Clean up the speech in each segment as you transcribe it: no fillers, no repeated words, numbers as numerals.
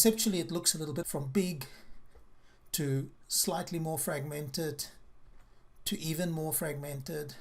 Conceptually, it looks a little bit from big to slightly more fragmented to even more fragmented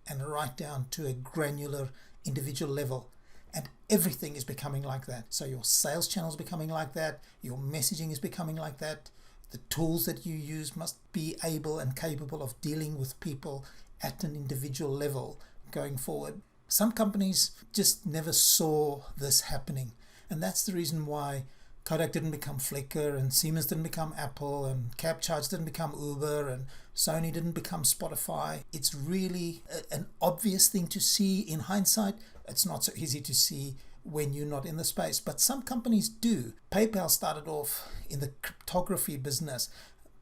and right down to a granular individual level. And everything is becoming like that. So your sales channel is becoming like that. Your messaging is becoming like that. The tools that you use must be able and capable of dealing with people at an individual level going forward. Some companies just never saw this happening. And that's the reason why Kodak didn't become Flickr, and Siemens didn't become Apple, and CapCharge didn't become Uber, and Sony didn't become Spotify. It's really an obvious thing to see in hindsight. It's not so easy to see when you're not in the space, but some companies do. PayPal started off in the cryptography business.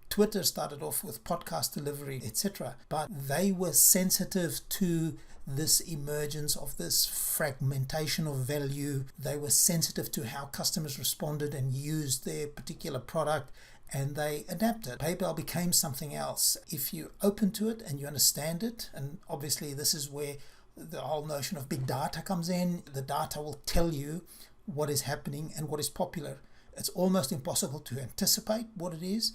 Twitter started off with podcast delivery, etc. But they were sensitive to this emergence of this fragmentation of value. They were sensitive to how customers responded and used their particular product, and they adapted. PayPal became something else. If you're open to it and you understand it, and obviously this is where the whole notion of big data comes in. The data will tell you what is happening and what is popular. It's almost impossible to anticipate what it is.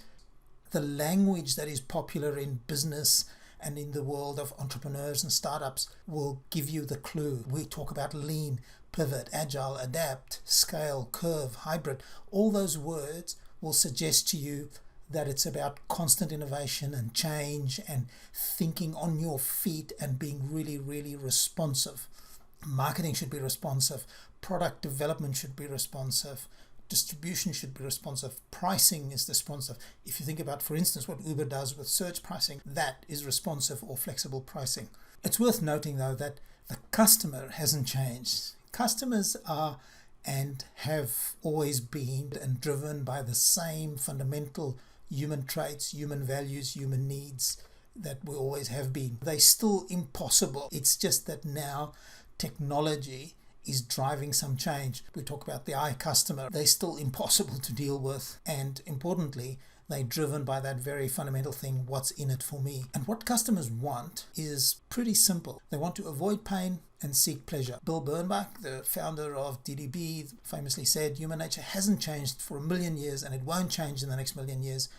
The language that is popular in business and in the world of entrepreneurs and startups will give you the clue. We talk about lean, pivot, agile, adapt, scale, curve, hybrid. All those words will suggest to you that it's about constant innovation and change and thinking on your feet and being really, really responsive. Marketing should be responsive. Product development should be responsive. Distribution should be responsive. Pricing is responsive. If you think about, for instance, what Uber does with search pricing, that is responsive or flexible pricing. It's worth noting, though, that the customer hasn't changed. Customers are and have always been and driven by the same fundamental human traits, human values, human needs that we always have been. They're still impossible. It's just that now technology is driving some change. We talk about the eye customer. They're still impossible to deal with. And importantly, they're driven by that very fundamental thing, what's in it for me? And what customers want is pretty simple. They want to avoid pain and seek pleasure. Bill Bernbach, the founder of DDB, famously said, human nature hasn't changed for 1,000,000 years and it won't change in the next 1,000,000 years.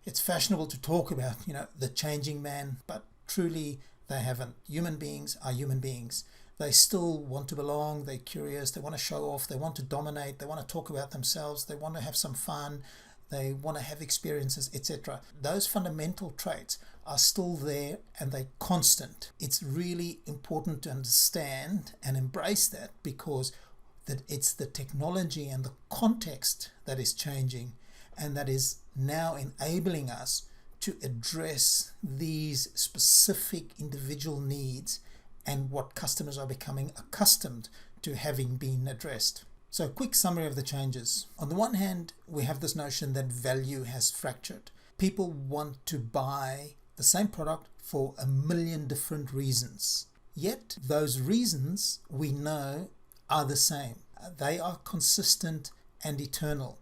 It's fashionable to talk about, the changing man, but truly they haven't. Human beings are human beings. They still want to belong, they're curious, they want to show off, they want to dominate, they want to talk about themselves, they want to have some fun, they want to have experiences, etc. Those fundamental traits are still there and they're constant. It's really important to understand and embrace that, because that it's the technology and the context that is changing, and that is now enabling us to address these specific individual needs and what customers are becoming accustomed to having been addressed. So a quick summary of the changes. On the one hand, we have this notion that value has fractured. People want to buy the same product for 1,000,000 different reasons. Yet those reasons we know are the same. They are consistent and eternal.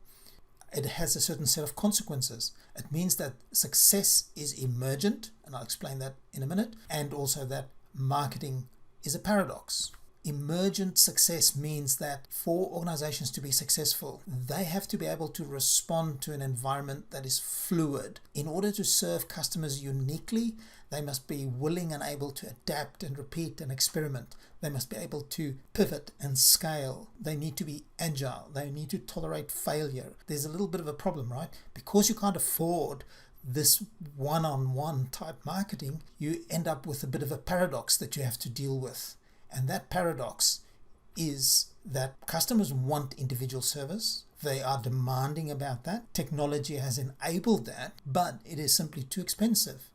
It has a certain set of consequences. It means that success is emergent, and I'll explain that in a minute, and also that marketing is a paradox. Emergent success means that for organizations to be successful, they have to be able to respond to an environment that is fluid. In order to serve customers uniquely, they must be willing and able to adapt and repeat and experiment. They must be able to pivot and scale. They need to be agile. They need to tolerate failure. There's a little bit of a problem, right? Because you can't afford this one-on-one type marketing, you end up with a bit of a paradox that you have to deal with. And that paradox is that customers want individual service. They are demanding about that. Technology has enabled that, but it is simply too expensive.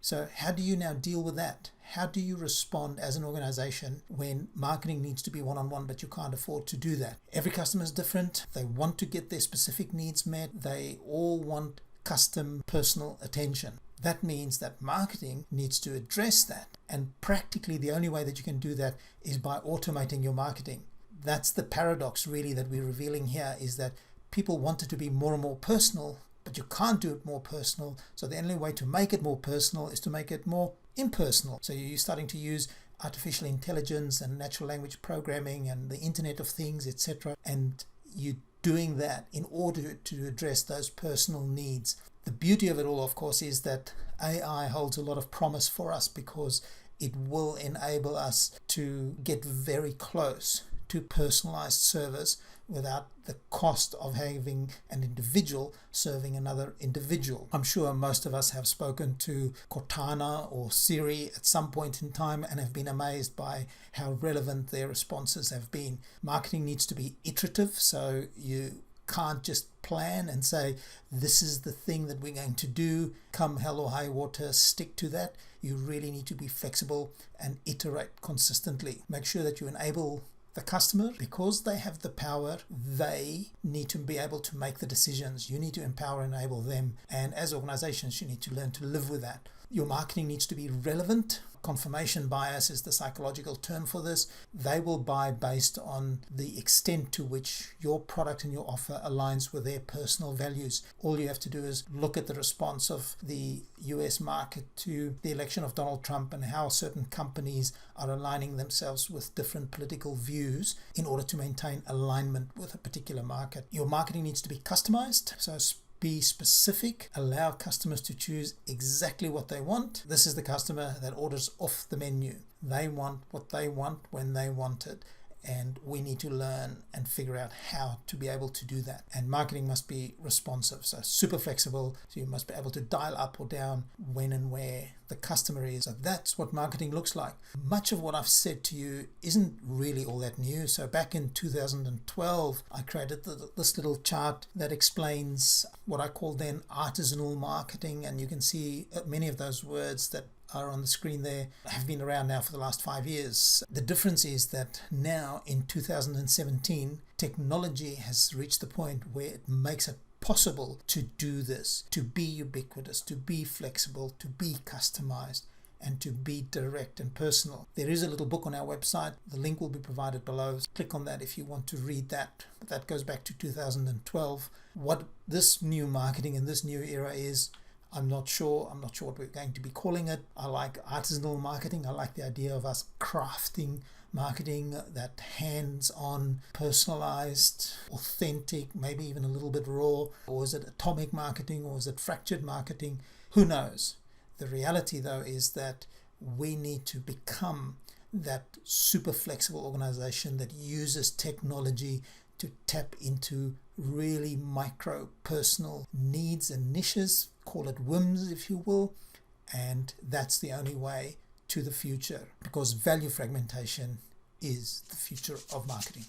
So how do you now deal with that? How do you respond as an organization when marketing needs to be one-on-one, but you can't afford to do that? Every customer is different. They want to get their specific needs met. They all want custom personal attention. That means that marketing needs to address that. And practically the only way that you can do that is by automating your marketing. That's the paradox really that we're revealing here, is that people want it to be more and more personal, but you can't do it more personal. So the only way to make it more personal is to make it more impersonal. So you're starting to use artificial intelligence and natural language programming and the Internet of Things, etc. And you doing that in order to address those personal needs. The beauty of it all, of course, is that AI holds a lot of promise for us because it will enable us to get very close to personalized service without the cost of having an individual serving another individual. I'm sure most of us have spoken to Cortana or Siri at some point in time and have been amazed by how relevant their responses have been. Marketing needs to be iterative, so you can't just plan and say, this is the thing that we're going to do, come hell or high water, stick to that. You really need to be flexible and iterate consistently. Make sure that you enable the customer, because they have the power, they need to be able to make the decisions. You need to empower and enable them. And as organizations, you need to learn to live with that. Your marketing needs to be relevant. Confirmation bias is the psychological term for this. They will buy based on the extent to which your product and your offer aligns with their personal values. All you have to do is look at the response of the US market to the election of Donald Trump and how certain companies are aligning themselves with different political views in order to maintain alignment with a particular market. Your marketing needs to be customized, so be specific, allow customers to choose exactly what they want. This is the customer that orders off the menu. They want what they want when they want it. And we need to learn and figure out how to be able to do that. And marketing must be responsive, so super flexible. So you must be able to dial up or down when and where the customer is. So that's what marketing looks like. Much of what I've said to you isn't really all that new. So back in 2012, I created this little chart that explains what I call then artisanal marketing. And you can see many of those words that are on the screen there have been around now for the last 5 years. The difference is that now in 2017, technology has reached the point where it makes it possible to do this, to be ubiquitous, to be flexible, to be customized, and to be direct and personal. There is a little book on our website. The link will be provided below. Click on that if you want to read that. But that goes back to 2012. What this new marketing and this new era is, I'm not sure what we're going to be calling it. I like artisanal marketing. I like the idea of us crafting marketing, that hands-on, personalized, authentic, maybe even a little bit raw. Or is it atomic marketing, or is it fractured marketing? Who knows? The reality, though, is that we need to become that super flexible organization that uses technology to tap into really micro personal needs and niches, call it whims if you will, and that's the only way to the future, because value fragmentation is the future of marketing.